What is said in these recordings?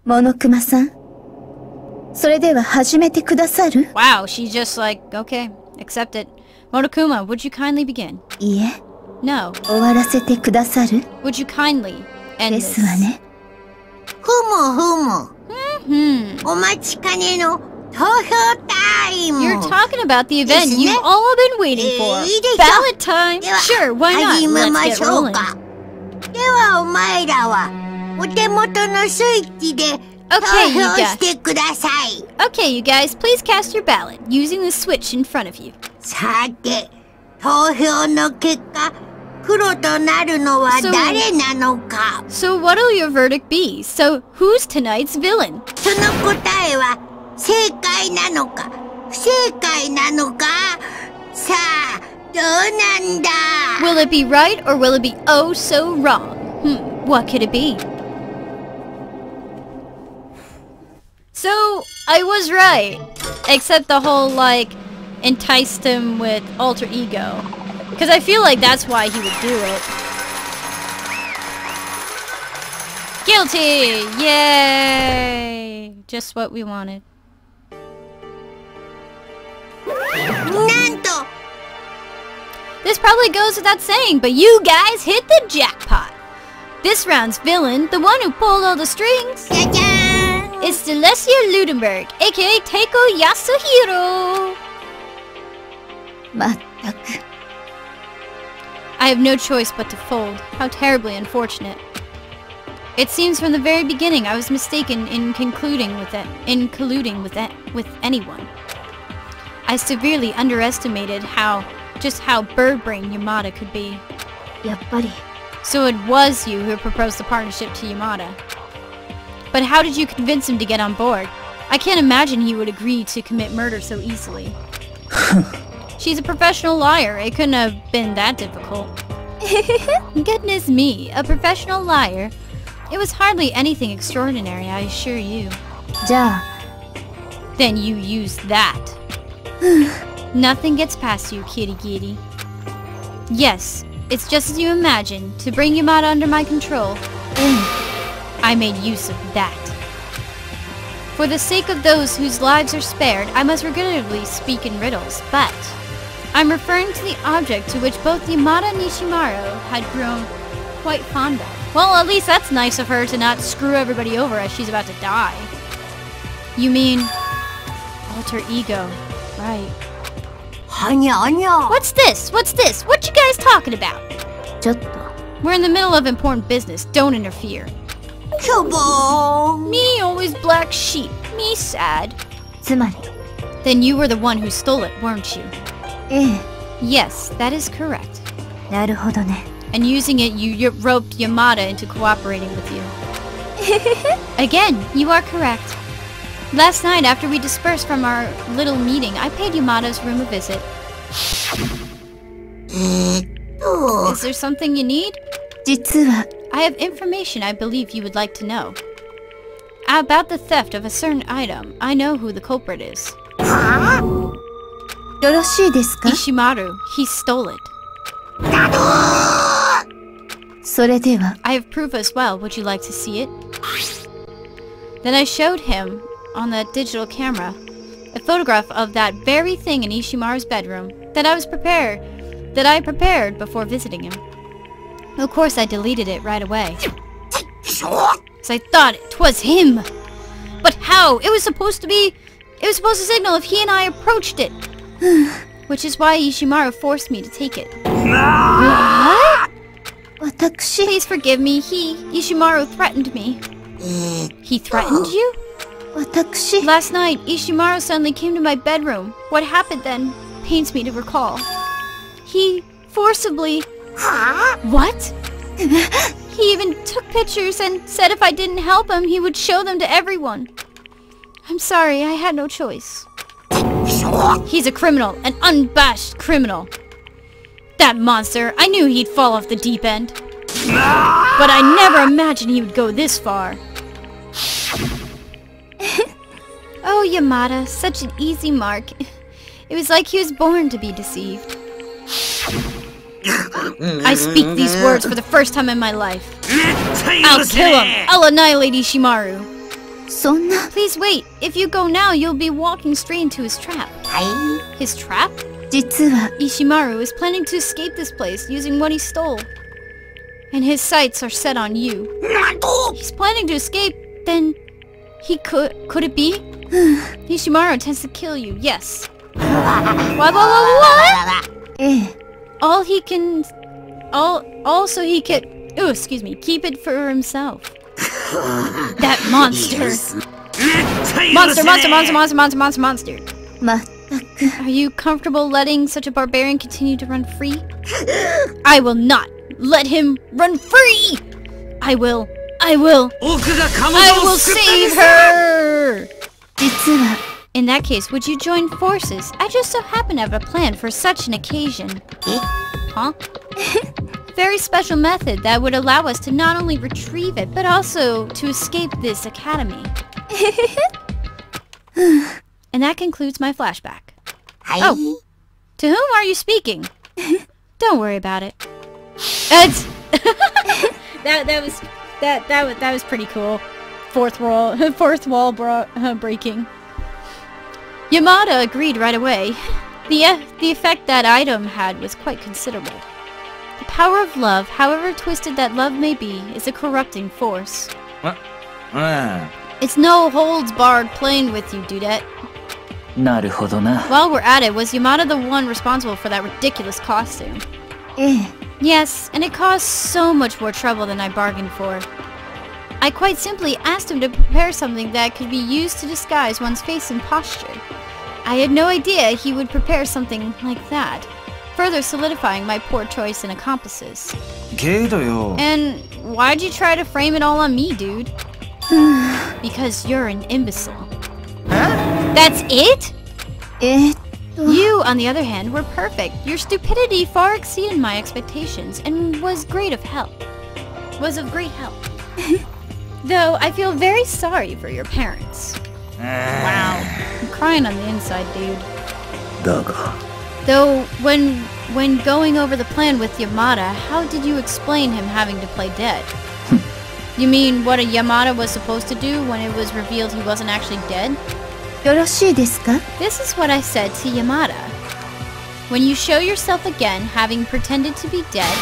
Monokuma-san, それでは始めてくださる? Wow, she's just like, okay, accept it. Monokuma, would you kindly begin? いいえ。 No. 終わらせてくださる? Would you kindly end で this? すわね。ふむ。お待ちかねの投票タイム。 You're talking about the event ですね。 you've all been waiting for. いいでしょ。 Ballot time. では Sure, why not? 始めま Let's し get ょう rolling. か。ではお前らはお手元のスイッチで投 Okay, you 票 guys. してください。 Okay, you guys, please cast your ballot using the switch in front of you. さて、投票の結果、黒となるのは誰なのか。 So what'll your verdict be? So who's tonight's villain? その答えは正解なのか不正解なのか。さあ、どうなんだ。 Will it be right or will it be oh so wrong? What could it be? So, I was right. Except the whole, like, enticed him with alter ego. Because I feel like that's why he would do it. Guilty! Yay! Just what we wanted. なんと This probably goes without saying, but you guys hit the jackpot! This round's villain, the one who pulled all the strings, じゃじゃーん。 is Celestia Ludenberg, aka Teiko Yasuhiro! まったく。 I have no choice but to fold. How terribly unfortunate. It seems from the very beginning I was mistaken in colluding with anyone. I severely underestimated just how bird-brained Yamada could be. やっぱり。 So it was you who proposed the partnership to Yamada. But how did you convince him to get on board? I can't imagine he would agree to commit murder so easily. She's a professional liar. It couldn't have been that difficult. Goodness me, a professional liar. It was hardly anything extraordinary, I assure you. じゃあ、 Then you used that. Nothing gets past you, Kirigiri. Yes, it's just as you imagined, to bring Yamada under my control. I made use of that. For the sake of those whose lives are spared, I must regrettably speak in riddles, but I'm referring to the object to which both Yamada and Ishimaru had grown quite fond of. Well, at least that's nice of her to not screw everybody over as she's about to die. You mean alter ego, right? はにゃにゃ。 What's this? What's this? What you guys talking about? ちょっと。 We're in the middle of important business. Don't interfere. しょぼーん。 Me always black sheep. Me sad. つまり。 Then you were the one who stole it, weren't you? ええ。 Yes, that is correct. なるほどね。 And using it, you roped Yamada into cooperating with you. Again, you are correct. Last night, after we dispersed from our little meeting, I paid Yamada's room a visit. Is there something you need? 実は、 I have information I believe you would like to know. About the theft of a certain item, I know who the culprit is. よろしいですか? Ishimaru, he stole it. それでは、 I have proof as well. Would you like to see it? Then I showed him, on the digital camera, a photograph of that very thing in Ishimaru's bedroom that I prepared before visiting him. Of course I deleted it right away. So I thought it was him. But how? It was supposed to signal if he and I approached it. Which is why Ishimaru forced me to take it. What? 私、 Please forgive me. Ishimaru threatened me. He threatened you? 私、 Last night, Ishimaru suddenly came to my bedroom. What happened then pains me to recall. He forcibly... What? He even took pictures and said if I didn't help him, he would show them to everyone. I'm sorry, I had no choice. He's a criminal, an unabashed criminal. That monster, I knew he'd fall off the deep end. But I never imagined he would go this far. Oh, Yamada, such an easy mark. It was like he was born to be deceived. I speak these words for the first time in my life. I'll kill him! I'll annihilate Ishimaru! そんな。 Please wait. If you go now, you'll be walking straight into his trap. はい。 His trap? 実は Ishimaru is planning to escape this place using what he stole. And his sights are set on you. なんと He's planning to escape, then he could it be? Ishimaru tends to kill you, yes. What? ええ。 All so he could, keep it for himself. That monster. Monster. まったく。 Are you comfortable letting such a barbarian continue to run free? I will not let him run free! I will save her! 実は In that case, would you join forces? I just so happen to have a plan for such an occasion. Huh? Very special method that would allow us to not only retrieve it, but also to escape this academy. And that concludes my flashback. はい。 Oh. To whom are you speaking? Don't worry about it. That's that was pretty cool. Fourth wall breaking. Yamada agreed right away. The effect that item had was quite considerable. The power of love, however twisted that love may be, is a corrupting force. It's no holds barred playing with you, dudette. なるほどな。 While we're at it, was Yamada the one responsible for that ridiculous costume? ええ。 Yes, and it caused so much more trouble than I bargained for. I quite simply asked him to prepare something that could be used to disguise one's face and posture. I had no idea he would prepare something like that, further solidifying my poor choice in accomplices. けどよ。 And why'd you try to frame it all on me, dude? Because you're an imbecile. That's it? えっと。 You, on the other hand, were perfect. Your stupidity far exceeded my expectations and was of great help. Though I feel very sorry for your parents. Wow. I'm crying on the inside, dude. だが。 Though, when going over the plan with Yamada, how did you explain him having to play dead? You mean what a Yamada was supposed to do when it was revealed he wasn't actually dead? よろしいですか？ This is what I said to Yamada. When you show yourself again having pretended to be dead,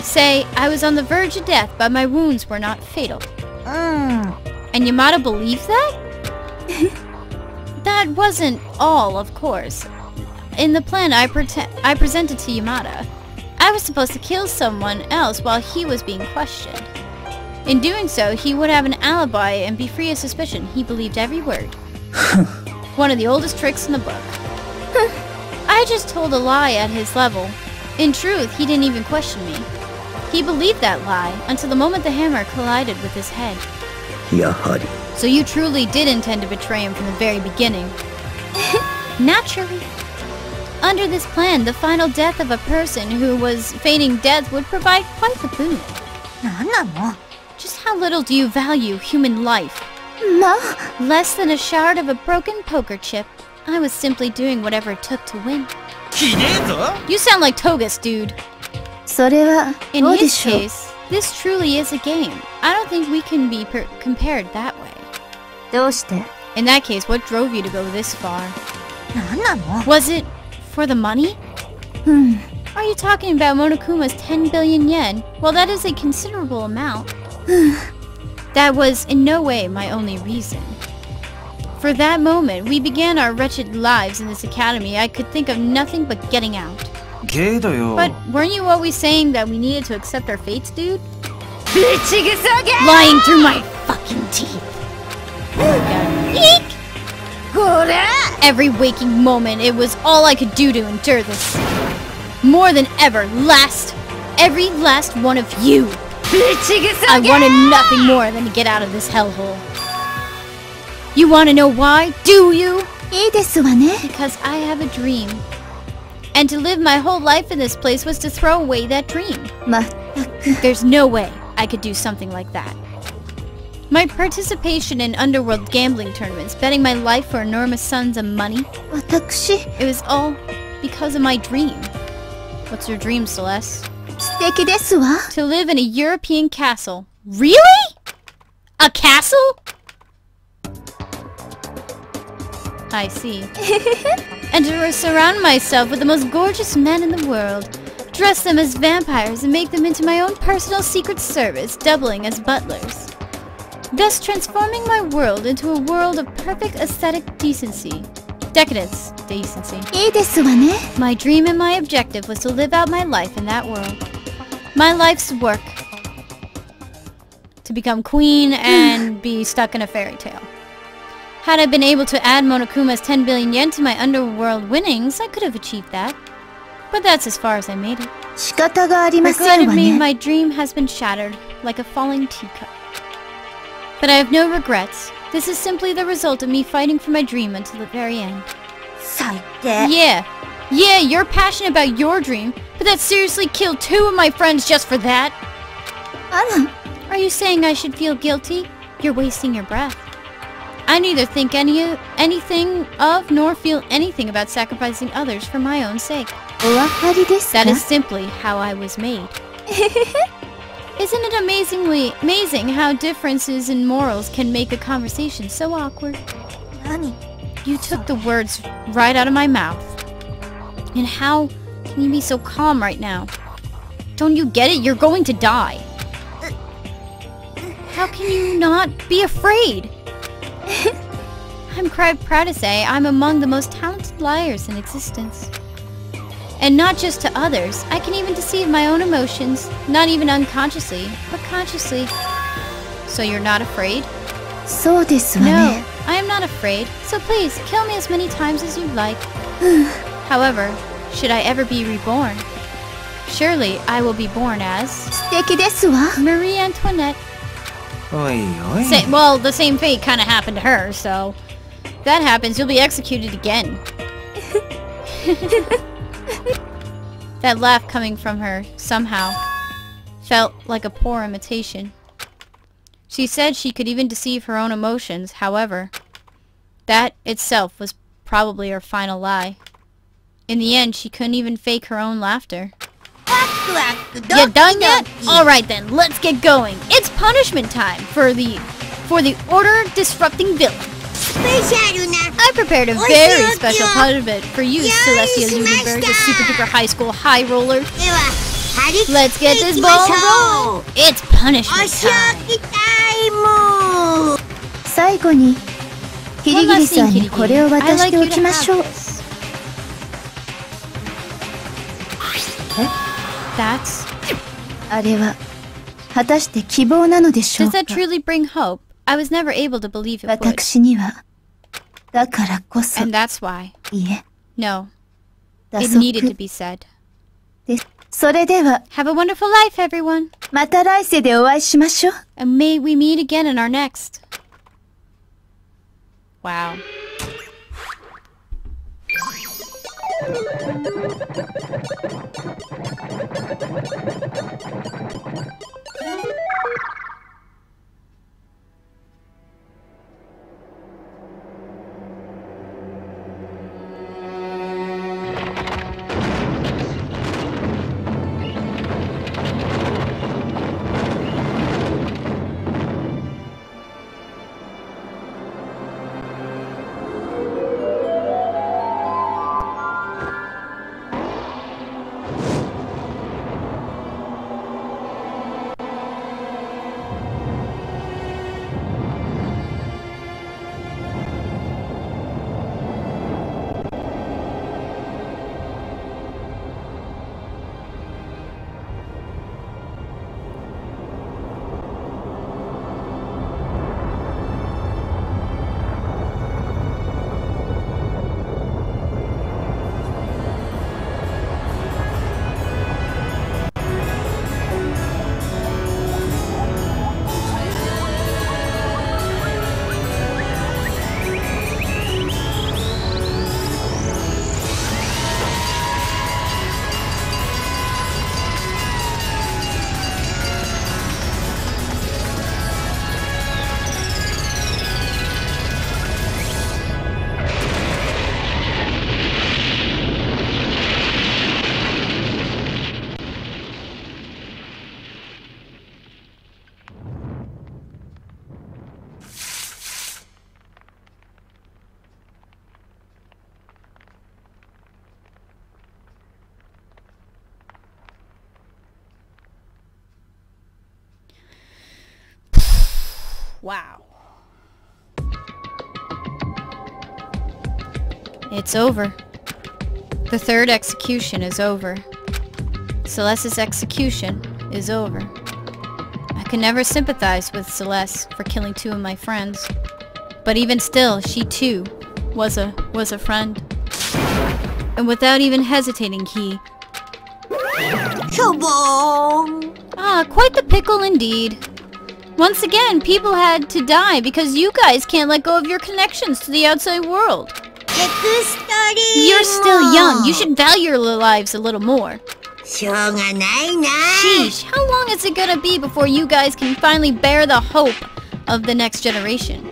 say, I was on the verge of death, but my wounds were not fatal. And Yamada believed that? That wasn't all, of course. In the plan I presented to Yamada, I was supposed to kill someone else while he was being questioned. In doing so, he would have an alibi and be free of suspicion. He believed every word. One of the oldest tricks in the book. I just told a lie at his level. In truth, he didn't even question me. He believed that lie until the moment the hammer collided with his head. やはり。 So you truly did intend to betray him from the very beginning. Naturally. Under this plan, the final death of a person who was feigning death would provide quite the boon. なんなの Just how little do you value human life? まあ。 Less than a shard of a broken poker chip. I was simply doing whatever it took to win. ひでえぞ。 You sound like Togus, dude. それは In どうで his しょう。 case, this truly is a game. I don't think we can be compared that way. どうして？ In that case, what drove you to go this far? なんなの Was it for the money? うん。 Are you talking about Monokuma's 10 billion yen? Well, that is a considerable amount. That was in no way my only reason. For that moment, we began our wretched lives in this academy. I could think of nothing but getting out. けどよ。 But weren't you always saying that we needed to accept our fates, dude? ぶちぐさげ Lying through my fucking teeth. Eek! ほら Every waking moment, it was all I could do to endure this. More than ever, every last one of you. ぶちぐ I さげ wanted nothing more than to get out of this hellhole. You want to know why? Do you? いいですわね。 Because I have a dream. And to live my whole life in this place was to throw away that dream. まったく。 There's no way I could do something like that. My participation in underworld gambling tournaments, betting my life for enormous sums of money, 私、 it was all because of my dream. What's your dream, Celeste? 素敵ですわ。 To live in a European castle. Really? A castle? I see. And to surround myself with the most gorgeous men in the world, dress them as vampires and make them into my own personal secret service, doubling as butlers. Thus transforming my world into a world of perfect aesthetic decency. Decadence. Decency. いいですわね。 My dream and my objective was to live out my life in that world. My life's work. To become queen and be stuck in a fairy tale. Had I been able to add Monokuma's 10 billion yen to my underworld winnings, I could have achieved that. But that's as far as I made it. 仕方がありません Regretted わ me, ね。 my dream has been shattered, like a falling teacup. But I have no regrets. This is simply the result of me fighting for my dream until the very end. 最低。 Yeah, you're passionate about your dream, but that seriously killed 2 of my friends just for that? あら、 Are you saying I should feel guilty? You're wasting your breath. I neither think anything of nor feel anything about sacrificing others for my own sake. お分かりですか That is simply how I was made. Isn't it amazing how differences in morals can make a conversation so awkward? 何 You took the words right out of my mouth. And how can you be so calm right now? Don't you get it? You're going to die. How can you not be afraid? I'm quite proud to say I'm among the most talented liars in existence. And not just to others, I can even deceive my own emotions, not even unconsciously, but consciously. So you're not afraid? そうですわ No, ね。 I am not afraid, so please kill me as many times as you like. However, should I ever be reborn, surely I will be born as 素敵ですわ。 Marie Antoinette. おいおい。 Well, the same fate kind of happened to her, so if that happens, you'll be executed again. That laugh coming from her, somehow, felt like a poor imitation. She said she could even deceive her own emotions, however, that itself was probably her final lie. In the end, she couldn't even fake her own laughter. ワクワクドキドキ。 You done yet? Alright then, let's get going. It's punishment time for the order disrupting villain. スペシャルな。 I prepared a very special punishment for you, Celestial Universe, the super duper high school high roller. では、張り切 Let's って get い this きま ball しょう。 rolling. It's お punishment 仕 time. 置きタイム。最後に、キリギリさんにこれを渡しておきましょう。 That's... あれは、果たして希望なのでしょ Does うか that truly bring hope? I was never able to believe it would. 私には、だからこそ、 And that's why. いえ、 No, 打 it needed to 足 be said. です。それでは、 Have a wonderful life, everyone. また来世でお会いしましょう。 And may we meet again in our next. Wow. Wow. It's over. The third execution is over. Celeste's execution is over. I could never sympathize with Celeste for killing 2 of my friends. But even still, she too was a friend. And without even hesitating, he... Ah, quite the pickle indeed. Once again, people had to die because you guys can't let go of your connections to the outside world. You're still young. You should value your lives a little more. Sheesh, how long is it gonna be before you guys can finally bear the hope of the next generation?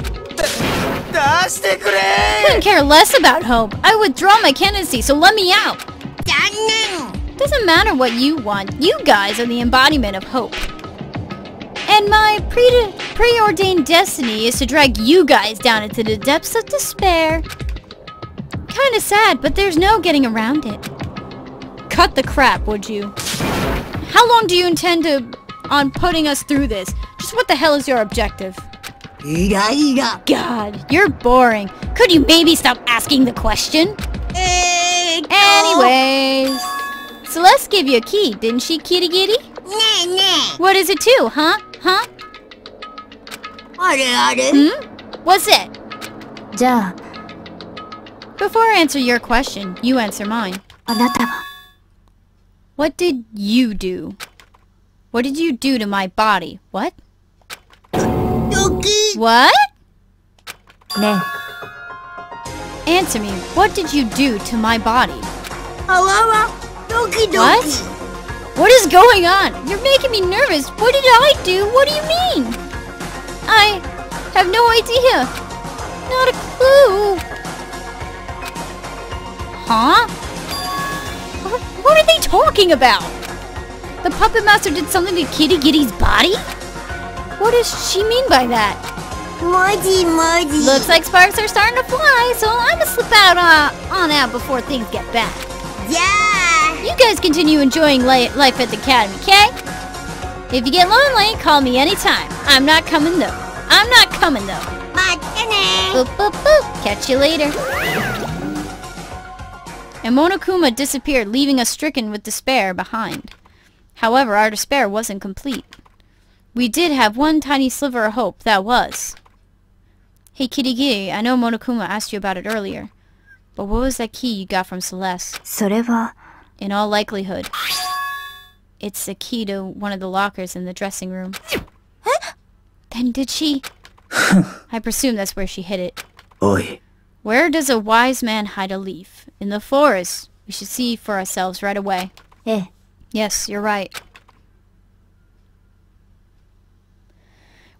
Couldn't care less about hope. I withdraw my candidacy, so let me out. Doesn't matter what you want. You guys are the embodiment of hope. And my preordained destiny is to drag you guys down into the depths of despair. Kinda sad, but there's no getting around it. Cut the crap, would you? How long do you intend on putting us through this? Just what the hell is your objective? God, you're boring. Could you maybe stop asking the question? Anyways, Celeste gave you a key, didn't she, kitty kitty? What is it to, huh? Huh? What's it? Before I answer your question, you answer mine. What did you do? What did you do to my body? What? What? Answer me. What did you do to my body? What? What is going on? You're making me nervous. What did I do? What do you mean? I have no idea. Not a clue. Huh? What are they talking about? The puppet master did something to Kitty Giddy's body? What does she mean by that? Looks like sparks are starting to fly, so I'm gonna slip out on out before things get bad. You guys continue enjoying life at the academy, okay? If you get lonely, call me anytime. I'm not coming though. Boop, boop, boop. Catch you later. And Monokuma disappeared, leaving us stricken with despair behind. However, our despair wasn't complete. We did have one tiny sliver of hope, that was. Hey Kirigi, I know Monokuma asked you about it earlier, but what was that key you got from Celeste? In all likelihood, it's the key to one of the lockers in the dressing room. Then did she? I presume that's where she hid it. Oi. Where does a wise man hide a leaf? In the forest. We should see for ourselves right away. Yes, you're right.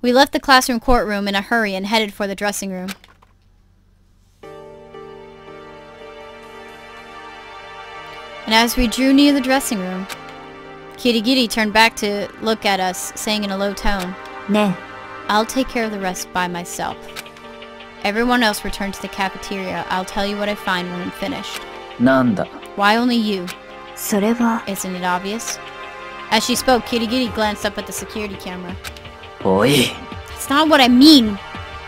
We left the classroom courtroom in a hurry and headed for the dressing room. And as we drew near the dressing room, Kirigiri turned back to look at us, saying in a low tone, I'll take care of the rest by myself. Everyone else return to the cafeteria. I'll tell you what I find when I'm finished. Nanda. Why only you? Isn't it obvious? As she spoke, Kirigiri glanced up at the security camera. Oi. That's not what I mean.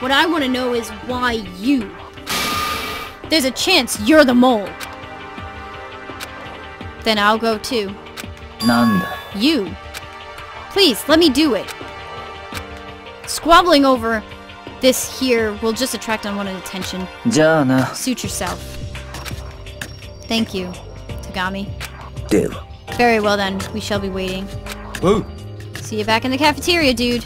What I want to know is why you. There's a chance you're the mole. Then I'll go too. Nanda. You. Please, let me do it. Squabbling over this here will just attract unwanted attention. Suit yourself. Thank you, Tagami. Very well then, we shall be waiting. Whoa. See you back in the cafeteria, dude.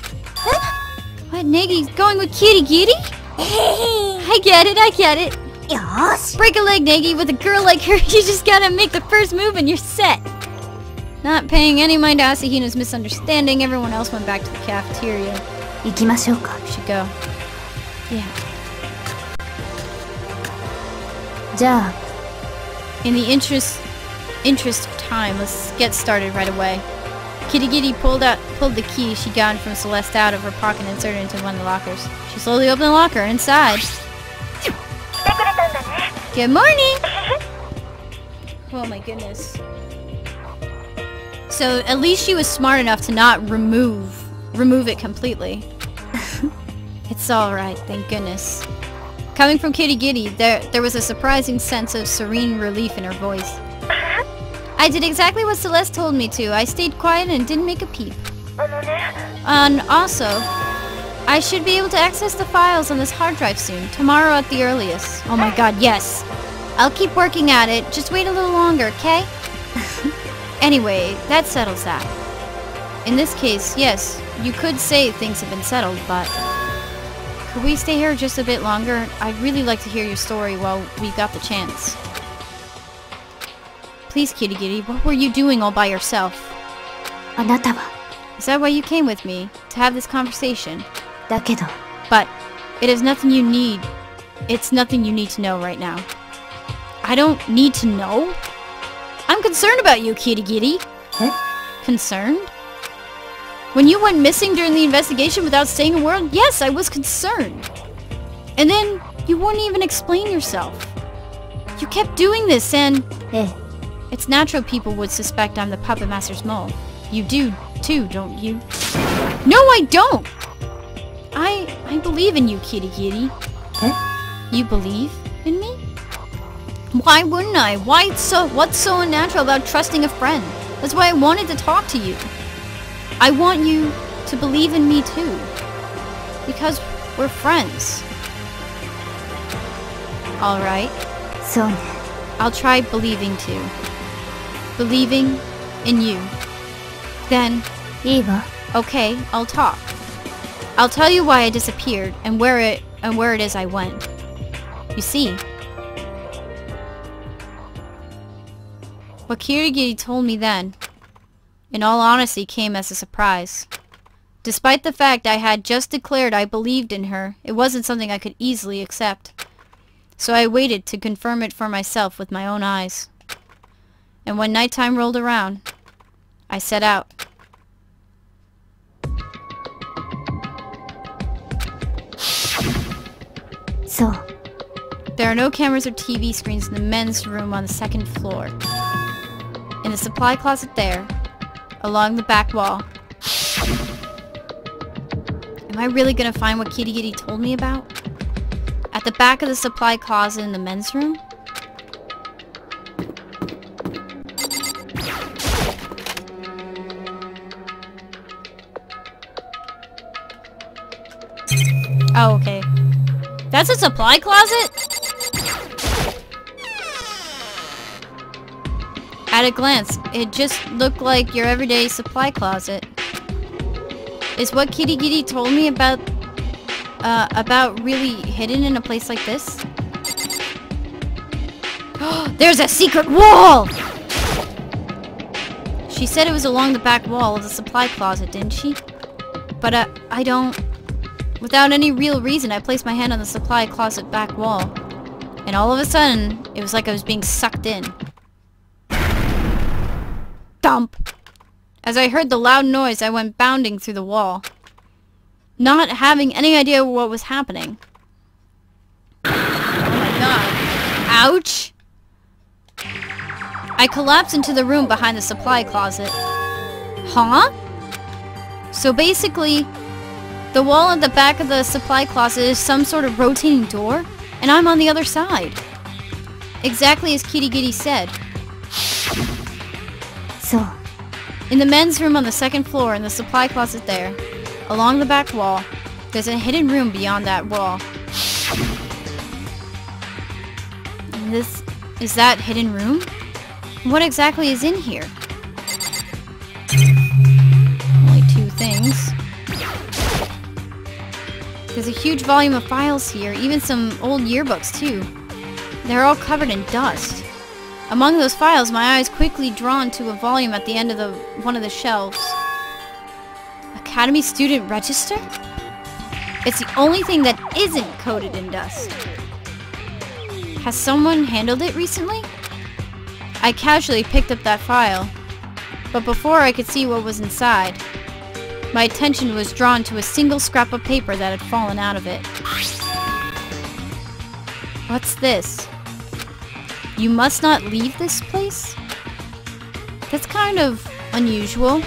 What, Negi's going with Kitty Kitty? I get it. Break a leg, Negi. With a girl like her, you just gotta make the first move and you're set. Not paying any mind to Asahina's misunderstanding, everyone else went back to the cafeteria. We should go. Yeah. In the interest of time, let's get started right away. Kitty Kitty pulled the key she got from Celeste out of her pocket and inserted it into one of the lockers. She slowly opened the locker. Inside. Good morning! Oh my goodness. So at least she was smart enough to not remove it completely. It's alright, thank goodness. Coming from Kitty Giddy, there was a surprising sense of serene relief in her voice. I did exactly what Celeste told me to. I stayed quiet and didn't make a peep. And also, I should be able to access the files on this hard drive soon. Tomorrow at the earliest. Oh my god, yes. I'll keep working at it. Just wait a little longer, okay? Anyway, that settles that. In this case, yes, you could say things have been settled, but... Could we stay here just a bit longer? I'd really like to hear your story while we got the chance. Please, Kitty Giddy, what were you doing all by yourself? あなたは Is that why you came with me? To have this conversation? だけど But it is nothing you need. It's nothing you need to know right now. I don't need to know? I'm concerned about you, Kitty Giddy. Eh? Concerned? When you went missing during the investigation without saying a word, yes, I was concerned. And then you wouldn't even explain yourself. You kept doing this and... ええ It's natural people would suspect I'm the Puppet Master's mole. You do, too, don't you? No, I don't! I believe in you, Kitty Giddy. Eh? You believe in me? Why wouldn't I? What's so unnatural about trusting a friend? That's why I wanted to talk to you. I want you to believe in me, too. Because we're friends. Alright. そうね I'll try believing, too. Believing in you. Then, いいわ okay, I'll talk. I'll tell you why I disappeared and where it is I went. You see, what Kirigiri told me then, in all honesty, came as a surprise. Despite the fact I had just declared I believed in her, it wasn't something I could easily accept. So I waited to confirm it for myself with my own eyes. And when nighttime rolled around, I set out. So There are no cameras or TV screens in the men's room on the second floor. In the supply closet there, along the back wall. Am I really gonna find what Kitty Giddy told me about? At the back of the supply closet in the men's room? Oh, okay. That's a supply closet? At a glance, it just looked like your everyday supply closet. Is what Kitty Giddy told me about really hidden in a place like this? There's a secret wall! She said it was along the back wall of the supply closet, didn't she? But I don't... Without any real reason, I placed my hand on the supply closet back wall. And all of a sudden, it was like I was being sucked in. Thump! As I heard the loud noise, I went bounding through the wall. Not having any idea what was happening. Oh my god. Ouch! I collapsed into the room behind the supply closet. Huh? So basically, the wall at the back of the supply closet is some sort of rotating door, and I'm on the other side. Exactly as Kitty Giddy said. So In the men's room on the second floor in the supply closet there, along the back wall, there's a hidden room beyond that wall. And is that hidden room? What exactly is in here? Only two things. There's a huge volume of files here, even some old yearbooks too. They're all covered in dust. Among those files, my eye is quickly drawn to a volume at the end of one of the shelves. Academy Student Register? It's the only thing that isn't coated in dust. Has someone handled it recently? I casually picked up that file, but before I could see what was inside, my attention was drawn to a single scrap of paper that had fallen out of it. What's this? You must not leave this place? That's kind of unusual.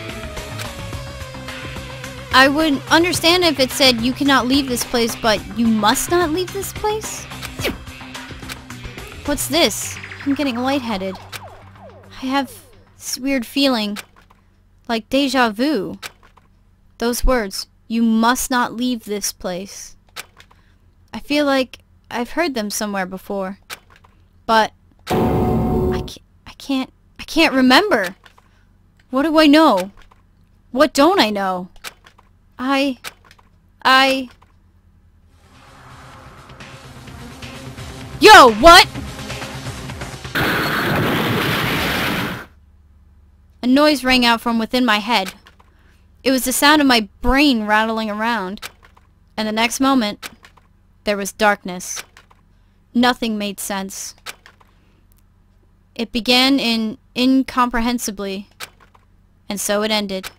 I would understand if it said you cannot leave this place, but you must not leave this place? What's this? I'm getting lightheaded. I have this weird feeling. Like deja vu. Those words. You must not leave this place. I feel like I've heard them somewhere before. But I can't remember. What do I know? What don't I know? Yo, what? A noise rang out from within my head. It was the sound of my brain rattling around. And the next moment, there was darkness. Nothing made sense. It began incomprehensibly, and so it ended.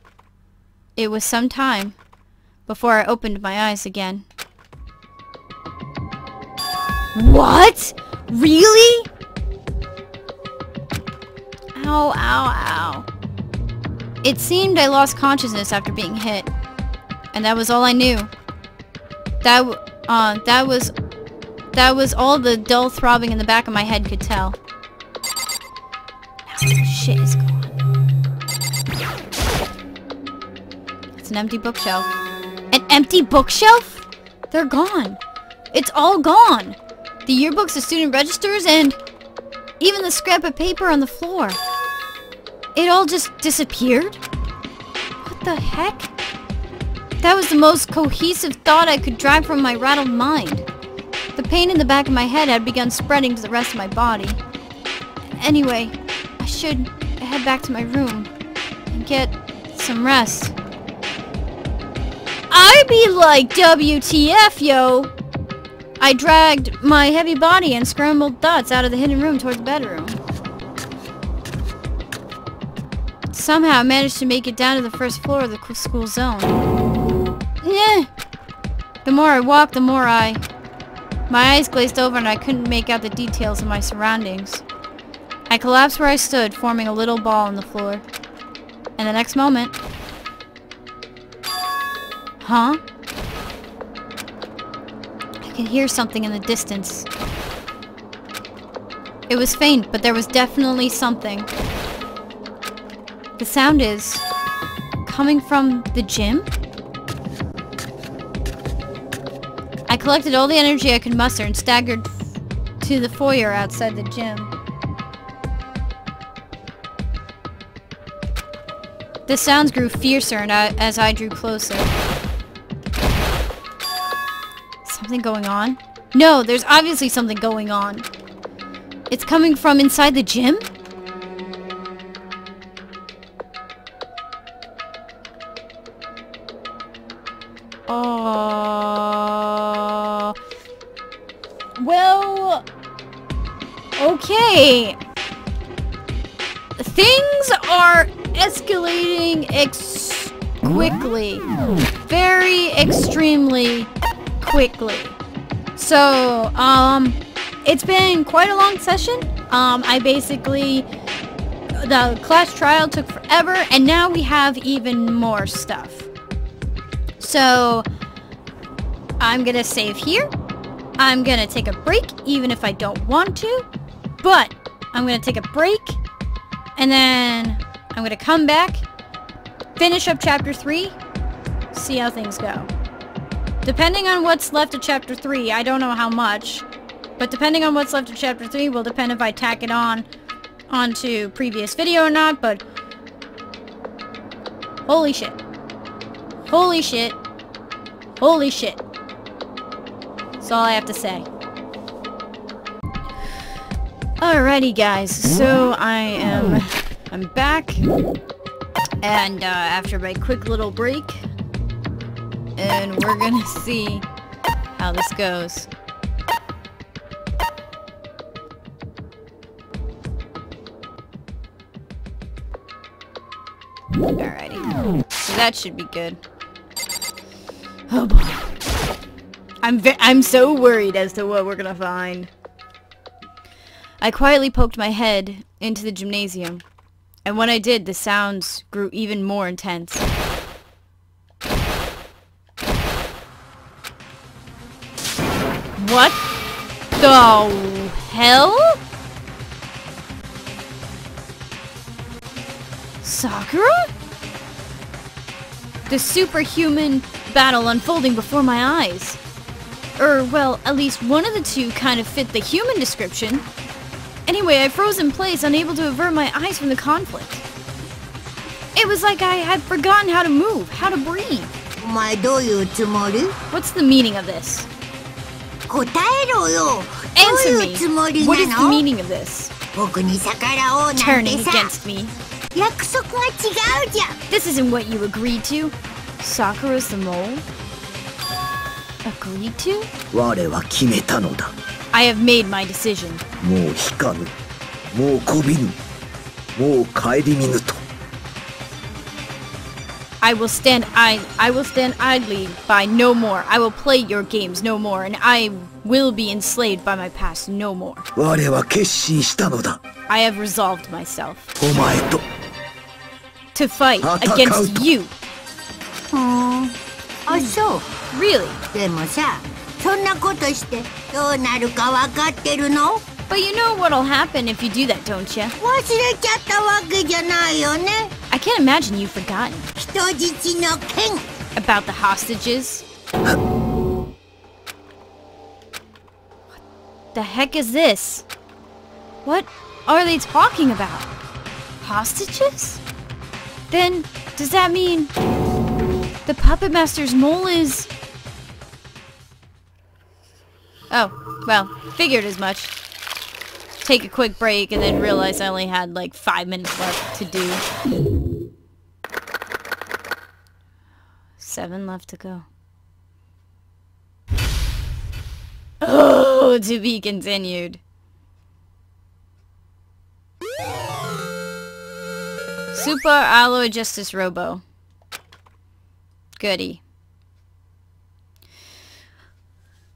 It was some time before I opened my eyes again. What? Really? Ow, ow, ow. It seemed I lost consciousness after being hit, and that was all I knew. That was all the dull throbbing in the back of my head could tell. Now the shit is gone. It's an empty bookshelf. An empty bookshelf? They're gone. It's all gone. The yearbooks, the student registers, and even the scrap of paper on the floor. It all just disappeared? What the heck? That was the most cohesive thought I could drive from my rattled mind. The pain in the back of my head had begun spreading to the rest of my body. Anyway, I should head back to my room and get some rest. I'd be like, WTF, yo! I dragged my heavy body and scrambled thoughts out of the hidden room towards the bedroom. Somehow I managed to make it down to the first floor of the school zone. The more I walked, the more my eyes glazed over and I couldn't make out the details of my surroundings. I collapsed where I stood, forming a little ball on the floor. And the next moment... Huh? I could hear something in the distance. It was faint, but there was definitely something. The sound is... coming from the gym? I collected all the energy I could muster and staggered to the foyer outside the gym. The sounds grew fiercer as I drew closer. Something going on? No, there's obviously something going on. It's coming from inside the gym? Well, okay. Things are escalating quickly. Very extremely quickly. So, it's been quite a long session. The class trial took forever, and now we have even more stuff. So, I'm gonna save here. I'm gonna take a break, even if I don't want to. But, I'm gonna take a break, and then I'm gonna come back, finish up Chapter 3, see how things go. Depending on what's left of Chapter 3, I don't know how much, but depending on what's left of Chapter 3 will depend if I tack it onto previous video or not, but holy shit. Holy shit. Holy shit. That's all I have to say. Alrighty guys, so I'm back, and after my quick little break, and we're gonna see how this goes. Alrighty, so that should be good. Oh boy. I'm so worried as to what we're gonna find. I quietly poked my head into the gymnasium, and when I did, the sounds grew even more intense. What the hell? Sakura? The superhuman battle unfolding before my eyes. Well, at least one of the two kind of fit the human description. Anyway, I froze in place, unable to avert my eyes from the conflict. It was like I had forgotten how to move, how to breathe. What's the meaning of this? Answer me. What is the meaning of this? Turning against me. This isn't what you agreed to. Sakura's the mole? Agreed to? I have made my decision. I will stand idly by no more. I will play your games no more, and I will be enslaved by my past no more. I have resolved myself to fight against you. Really? But you know what'll happen if you do that, don't you? I can't imagine you've forgotten. About the hostages? What the heck is this? What are they talking about? Hostages? Then, does that mean the Puppet Master's mole is... Oh, well, figured as much. Take a quick break and then realize I only had like 5 minutes left to do. 7 left to go. Oh, to be continued. Super Alloy Justice Robo. Goody.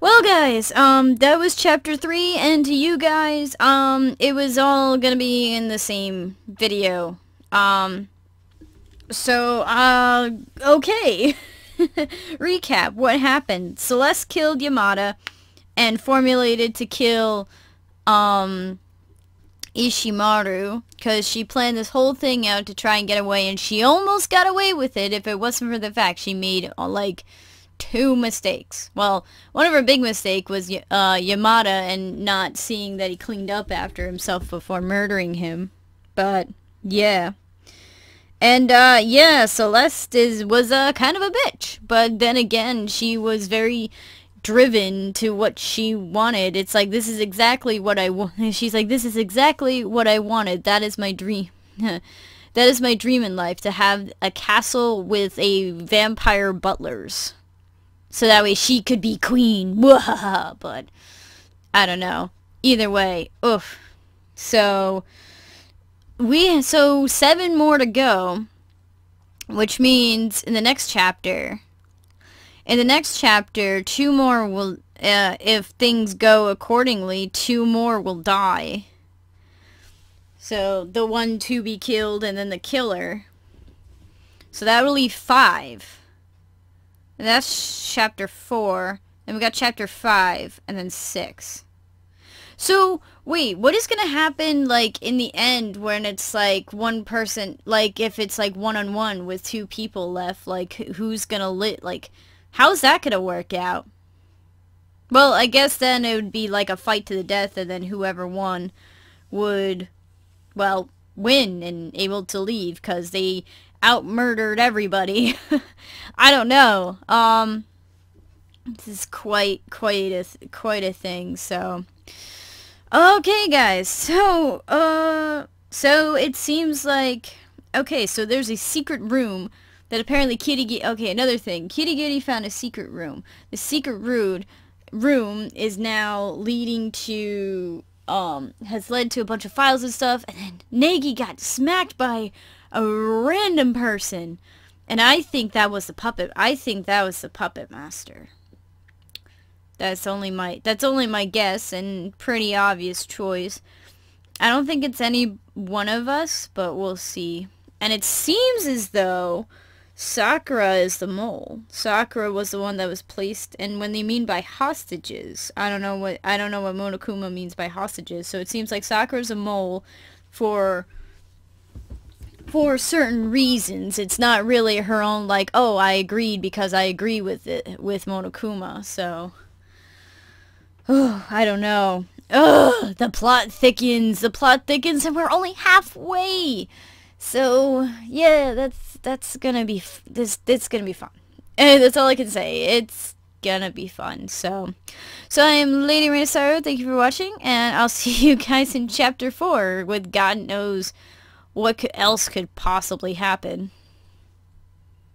Well guys, that was chapter 3, and to you guys, it was all gonna be in the same video. Okay. Recap, what happened? Celeste killed Yamada and formulated to kill, Ishimaru, because she planned this whole thing out to try and get away, and she almost got away with it if it wasn't for the fact she made, like, 2 mistakes. Well, one of her big mistake was Yamada and not seeing that he cleaned up after himself before murdering him. But, yeah. And, yeah, Celeste was kind of a bitch. But then again, she was very driven to what she wanted. It's like, this is exactly what I want. She's like, this is exactly what I wanted. That is my dream. That is my dream in life, to have a castle with a vampire butlers. So that way she could be queen. But, I don't know. Either way, oof. So 7 more to go. Which means in the next chapter, 2 more will, if things go accordingly, 2 more will die. So, the one to be killed and then the killer. So that will leave 5. And that's chapter 4. Then we got chapter 5, and then 6. So, wait, what is gonna happen, like, in the end when it's, like, one person, like, if it's, like, one-on-one with 2 people left, like, who's gonna like, how's that gonna work out? Well, I guess then it would be, like, a fight to the death, and then whoever won would, well, win and able to leave, because they out-murdered everybody. I don't know. This is quite a thing, so... Okay, guys, so it seems like... Okay, so there's a secret room that apparently okay, another thing. Kirigiri found a secret room. The secret room is now leading to... has led to a bunch of files and stuff, and then Negi got smacked by a random person. And I think that was the puppet. I think that was the puppet master. That's only my guess, and pretty obvious choice. I don't think it's any one of us, but we'll see. And it seems as though Sakura is the mole. Sakura was the one that was placed, and when they mean by hostages, I don't know what Monokuma means by hostages. So it seems like Sakura's a mole for certain reasons. It's not really her own, like, oh, I agreed because I agree with it with Monokuma. So I don't know. Ugh, the plot thickens, and we're only halfway. So yeah, that's gonna be it's gonna be fun. And that's all I can say. It's gonna be fun. So I am Lady Minasaru. Thank you for watching, and I'll see you guys in chapter 4 with God knows what else could possibly happen.